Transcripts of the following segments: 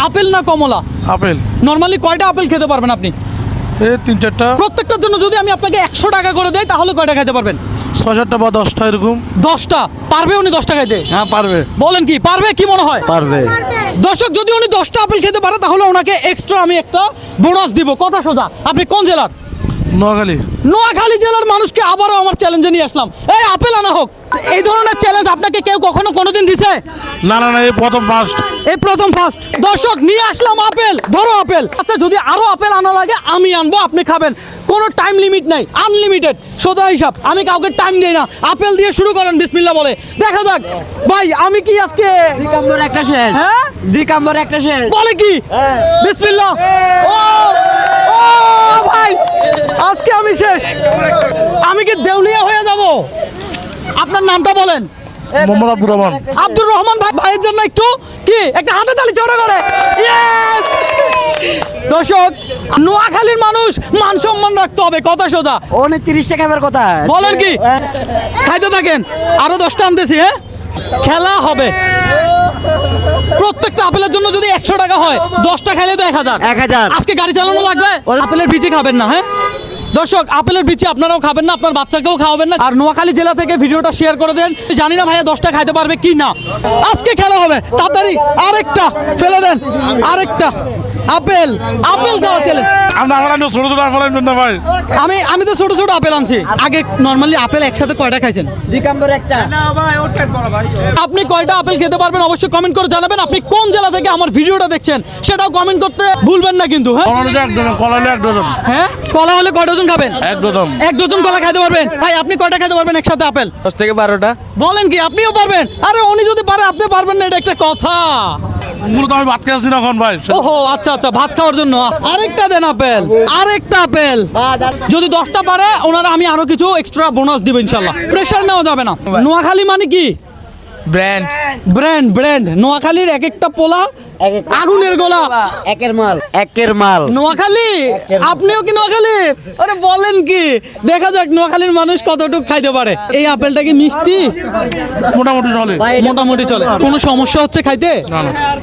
Apple না কমলা? Apple. Normally কয়টা apple খেতে পারবেন আপনি? এই 3-4টা। প্রত্যেকটার জন্য যদি আমি আপনাকে 100 টাকা করে দেই তাহলে কয়টা খেতে পারবেন? 6-7টা বা 10টা এরকম। 10টা পারবে উনি 10টা খাইতে? হ্যাঁ পারবে। বলেন কি পারবে, কি মনে হয়? পারবে। দর্শক যদি উনি 10টা আপেল খেতে পারে তাহলে ওনাকে এক্সট্রা আমি একটা বোনাস দিব। কথা সোজা। আপনি কোন জেলার? নোয়াখালী। নোয়াখালী জেলার মানুষকে আবারও আমার চ্যালেঞ্জে নিয়ে আসলাম, এই আপেল আনা হোক। এই ধরনের চ্যালেঞ্জ আপনাকে কেউ কখনো কোনোদিন দিছে? না না না, এই প্রথম ফার্স্ট। এই প্রথম ফার্স্ট। দর্শক নিয়ে আসলাম আপেল, ধরো আপেল। আচ্ছা যদি আরো আপেল আনা লাগে আমি আনবো, আপনি খাবেন, কোনো টাইম লিমিট নাই, আনলিমিটেড সোজা হিসাব। আমি কাউকে টাইম দেই না। আপেল দিয়ে শুরু করেন বিসমিল্লাহ বলে, দেখা যাক। ভাই আমি কি আজকে দিকাম্বর একটা শেষ। হ্যাঁ দিকাম্বর একটা শেষ। বলে কি বিসমিল্লাহ। ও ও ভাই আজকে আমি শেষ। আমি কি দেউলিয়া হয়ে যাব? আপনার নামটা বলেন। মোহাম্মদ আব্দুর রহমান। আব্দুর রহমান ভাই, ভাইয়ের জন্য একটু কি একটা হাতে তালি চড়া করে। ইয়েস! দর্শক নোয়াখালীর মানুষ মান সম্মান রাখতে হবে, কথা সোজা। 29 টাকা খাবার কথা। বলেন কি? খাইতে থাকেন, আরো 10টা আনতেছি। হ্যাঁ খেলা হবে। প্রত্যেকটা আপেলের জন্য যদি 100 টাকা হয়, 10টা খাইলে তো 1000। 1000। আজকে গাড়ি চালানো লাগবে। আপেলের বিচি খাবেন না। হ্যাঁ দর্শক আপেলের বিচি আপনারাও খাবেন না, আপনার বাচ্চাকেও খাওয়াবেন না। আর নোয়াখালী জেলা থেকে ভিডিওটা শেয়ার করে দেন। জানি না ভাইয়া 10টা খাইতে পারবে কি না। আজকে খেলা হবে, তাড়াতাড়ি আরেকটা ফেলে দেন। আরেকটা আপেল, আপেল খাওয়া চ্যালেঞ্জ। আমরা ছোট ছোট আপেল আনবেন না ভাই। আমি তো ছোট ছোট আপেল আনছি। আগে নরমালি আপেল একসাথে কয়টা খাইছেন? দিকাম্বর একটা। আপনি কয়টা আপেল খেতে পারবেন অবশ্যই কমেন্ট করে জানাবেন। আপনি কোন জেলা থেকে আমার ভিডিওটা দেখছেন সেটাও কমেন্ট করতে ভুলবেন না কিন্তু। হ্যাঁ কলা হলে 1 ডজন। হ্যাঁ কলা হলে কয় ডজন খাবেন? 1 ডজন। 1 ডজন কলা খাইতে পারবেন। ভাই আপনি কয়টা খাইতে পারবেন একসাথে আপেল? 10 থেকে 12টা। বলেন কি আপনিও পারবেন? আরে উনি যদি পারে আপনি পারবেন না, এটা একটা কথা। মূলত আমি ভাত খেয়েছি না এখন ভাই। ওহো আচ্ছা আচ্ছা, ভাত খাওয়ার জন্য আরেকটা দেন আপেল, আরেকটা আপেল। যদি 10টা পারে ওনারা আমি আরো কিছু এক্সট্রা বোনাস দিব ইনশাল্লাহ। প্রেশার নেওয়া যাবে না। নোয়াখালী মানে কি? ব্র্যান্ড। Brand, brand. নোয়াখালীর এক একটা পোলা আগুনের গোলা। একের মাল, একের মাল। নোয়াখালী, আপনিও কি নোয়াখালী? আরে বলেন কি? দেখা যাক নোয়াখালীর মানুষ কতটুকু খাইতে পারে। এই আপেলটা কি মিষ্টি? মোটামুটি চলে। মোটামুটি চলে। কোনো সমস্যা হচ্ছে খাইতে?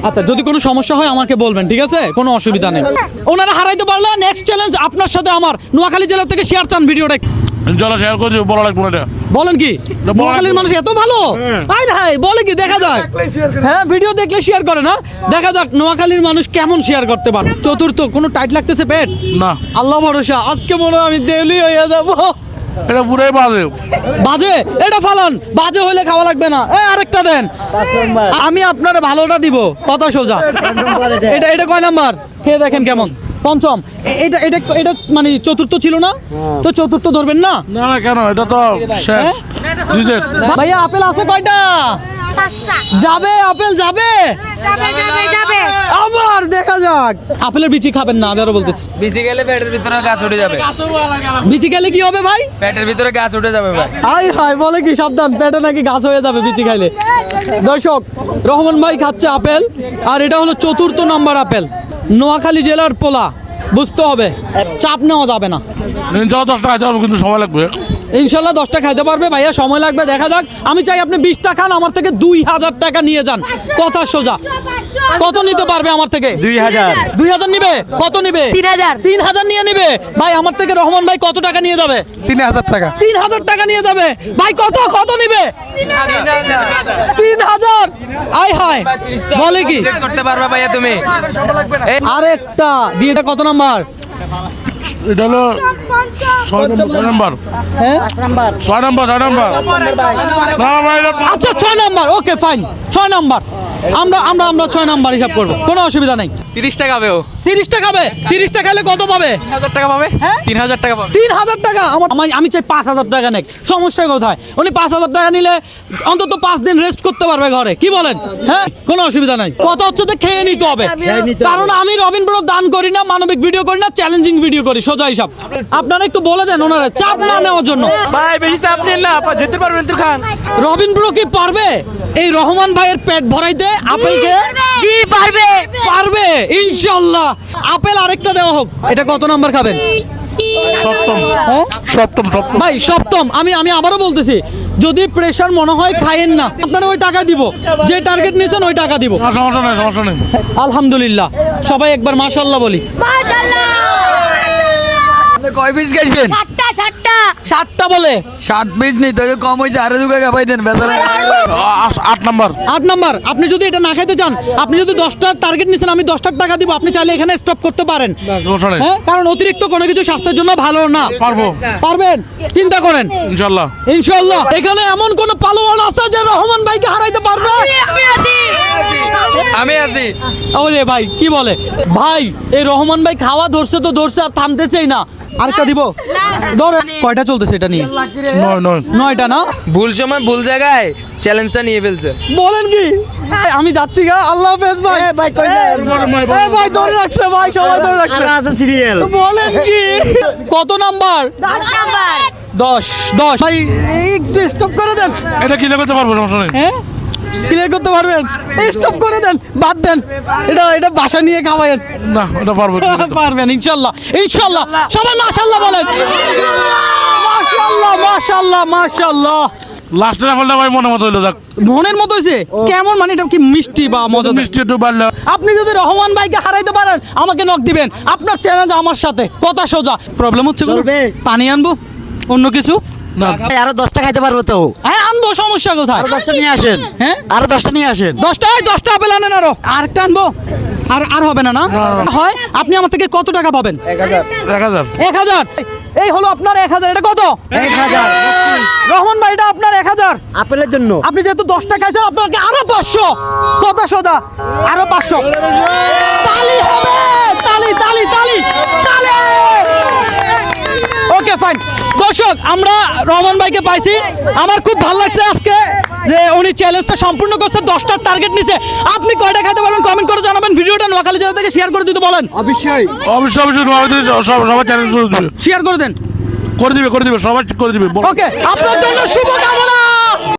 আচ্ছা যদি কোনো সমস্যা হয় আমাকে বলবেন, ঠিক আছে? কোনো অসুবিধা নেই। ওনারা হারাইতে পারলে নেক্সট চ্যালেঞ্জ আপনার সাথে আমার। নোয়াখালী জেলা থেকে শেয়ার চান ভিডিওটা? চলো শেয়ার করে দিও, বলা লাগবে না। বলেন কি নোয়াখালীর মানুষ এত ভালো? হাই হাই বলে কি? দেখা যাক। হ্যাঁ ভিডিও দেখলে শেয়ার করে না, দেখা যাক নোয়াখালীর মানুষ কেমন শেয়ার করতে পারে। চতুর্থ, কোনো টাইট লাগতেছে পেট? না। আল্লাহ ভরসা, আজকে মনে হয় আমি দেউলি হয়ে যাবো। এটা পুরাই বাজে। বাজে? এটা ফালান, বাজে হইলে খাওয়া লাগবে না। আরেকটা দেন, আমি আপনার ভালোটা দিব, কথা সোজা। এটা এটা কয় নাম্বার? খেয়ে দেখেন কেমন। পঞ্চম। এটা এটা এটা মানে চতুর্থ ছিল না তো? চতুর্থ ধরবেন না? না না কেন, এটা তো শেষ। রিজেক্ট। ভাইয়া আপেল আছে কয়টা? যাবে আপেল যাবে? আবার দেখা যাক। আপেলের বিচি খাবেন না, আমি আরো বলতেছি। বিচি গেলে পেটের ভিতরে গাছ উঠে যাবে। বিচি গেলে কি হবে ভাই? পেটের ভিতরে গাছ উঠে যাবে ভাই। হাই হাই বলে কি? সাবধান, পেটে নাকি গাছ হয়ে যাবে বিচি খাইলে। দর্শক রহমান ভাই খাচ্ছে আপেল, আর এটা হলো চতুর্থ নাম্বার আপেল। নোয়াখালী জেলার পোলা, বুঝতে হবে, চাপ নেওয়া যাবে না। চলো 10 টাকা যাবো, কিন্তু সময় লাগবে। ইনশাল্লাহ 10টা খাইতে পারবে ভাইয়া, সময় লাগবে, দেখা যাক। আমি চাই আপনি 20টা খান, আমার থেকে 2000 টাকা নিয়ে যান, কথা সোজা। কত নিতে পারবে আমার থেকে? 2000। 2000 নিবে? কত নিবে? 3000। 3000 নিয়ে নিবে ভাই। আমার থেকে রহমান ভাই কত টাকা নিয়ে যাবে? 3000 টাকা। 3000 টাকা নিয়ে যাবে ভাই। কত কত নিবে? 3000। আয় হায় বলে কি? করতে পারবে ভাইয়া তুমি? আরেকটা দিয়ে, এটা কত নাম্বার? এটা হলো 6 নাম্বার। হ্যাঁ 6 নাম্বার। না ভাই আচ্ছা 6 নাম্বার, ওকে ফাইন। 6 নাম্বার আমরা আমরা আমরা 6 নাম্বার হিসাব করবো, কোনো অসুবিধা নেই। 30 টাকা পাবে ও। 30 টাকা খাবে? 30 টাকা খেলে কত পাবে? 3000 টাকা পাবে। হ্যাঁ? 3000 টাকা পাবে। 3000 টাকা আমি চাই 5000 টাকা নেক। সমস্যা কোথায়? উনি 5000 টাকা নিলে অন্তত 5 দিন রেস্ট করতে পারবে ঘরে, কি বলেন? হ্যাঁ কোনো অসুবিধা নাই। কথা হচ্ছে তো খেয়ে নিতে হবে, কারণ আমি রবিন ব্রো দান করি না, মানবিক ভিডিও করি না, চ্যালেঞ্জিং ভিডিও করি, সোজা হিসাব। আপনারা একটু বলে দেন ওনারা চাপ না নেওয়ার জন্য। ভাই বেশি চাপ নিন না, যেতে পারবেন তো খান। রবিন ব্রো কি পারবে এই রহমান ভাইয়ের পেট ভরাইতে আপেল খেয়ে? জি পারবে। পারবে ইনশাআল্লাহ। আপেল আরেকটা দেওয়া হোক। এটা কত নাম্বার খাবেন? সপ্তম হ্যাঁ সপ্তম সপ্তম ভাই সপ্তম আমি আমি আবারও বলতেছি যদি প্রেশার মনে হয় খাইয়েন না আপনারা ওই টাকা দিব যে টার্গেট নিয়েছেন ওই টাকা দিব না, সমস্যা নেই সমস্যা নেই আলহামদুলিল্লাহ সবাই একবার মাশাআল্লাহ বলি আপনি কয় পিস খাইছেন? সাতটা বলে 60 পিস নেই তো কম হইছে আরো দুটো খাবাই দেন বেচারা। 8 নাম্বার 8 নাম্বার আপনি যদি এটা না খাইতে চান আপনি যদি 10টার টার্গেট নিছেন আমি 10টার টাকা দিব আপনি চাইলে এখানে স্টপ করতে পারেন সমস্যা নেই হ্যাঁ কারণ অতিরিক্ত কোনো কিছু স্বাস্থ্যের জন্য ভালো না পারবো পারবেন চিন্তা করেন ইনশাল্লাহ ইনশাআল্লাহ এখানে এমন কোন পালোয়ান আছে যে রহমান ভাইকে হারাইতে পারবে আমি আছি। ওরে ভাই কি বলে ভাই এই রহমান ভাই খাওয়া ধরছে তো ধরছে আর থামতেছেই না আরেকটা দিব ধরে কয়টা চলতেছে এটা নিয়ে 9টা না ভুল সময় ভুল জায়গায় চ্যালেঞ্জটা নিয়ে ফেলছে। বলেন কি আমি যাচ্ছি গা আল্লাহ হাফেজ ভাই ভাই কই যায়? এ ভাই ধরে রাখছে ভাই সবাই ধরে রাখছে আর আছে সিরিয়াল। বলেন কি কত নাম্বার 10 ভাই একটু স্টপ করে দেন এটা কিনে করতে পারবো সমস্যা নেই হ্যাঁ ক্লিয়ার করতে পারবেন স্টপ করে দেন বাদ দেন এটা বাসা নিয়ে খাওয়ায়েন না এটা পারবো পারবেন ইনশাআল্লাহ ইনশাআল্লাহ সবাই মাশাআল্লাহ বলেন মাশাআল্লাহ মাশাআল্লাহ মাশাআল্লাহ লাস্টের রাফলটা ভাই মনে মতো হইলো দেখ মনের মতো হয়েছে কেমন মানে এটা কি মিষ্টি বা মজা মিষ্টি একটু বাড়লে আপনি যদি রহমান ভাইকে হারাইতে পারেন আমাকে নক দিবেন আপনার চ্যালেঞ্জ আমার সাথে কথা সোজা প্রবলেম হচ্ছে কোনো? চলবে। পানি আনবো অন্য কিছু না ভাই আরো 10টা খাইতে পারবো তো। হ্যাঁ আনবো সমস্যা কোথায় আরো 10টা নিয়ে আসেন। হ্যাঁ আরো 10টা নিয়ে আসেন। 10টা আপেল আনেন আরো আরেকটা আনবো আর হবে না না হয় আপনি আমার থেকে কত টাকা পাবেন 1000 1000 এই হলো আপনার 1000 এটা কত 1000 রহমান ভাই এটা আপনার 1000 আপেলের জন্য। আপনি যেহেতু 10টা খাইছেন আপনাকে আরো 500 কথা সোজা আরো 500 তালি হবে তালি তালি তালি তালি ওকে ফাইন দর্শক আমরা রহমান ভাইকে পাইছি আমার খুব ভালো লাগছে আজকে যে উনি চ্যালেঞ্জটা সম্পূর্ণ করছে 10টার টার্গেট নিছে আপনি কয়টা খেতে পারবেন কমেন্ট করে জানাবেন ভিডিওটা নোয়াখালী জেলা থেকে শেয়ার করে দিতে বলেন অবশ্যই। অবশ্যই অবশ্যই সবাই চ্যালেঞ্জ করে দিবে শেয়ার করে দেন করে দিবে সবাই করে দিবে ওকে আপনার জন্য শুভকামনা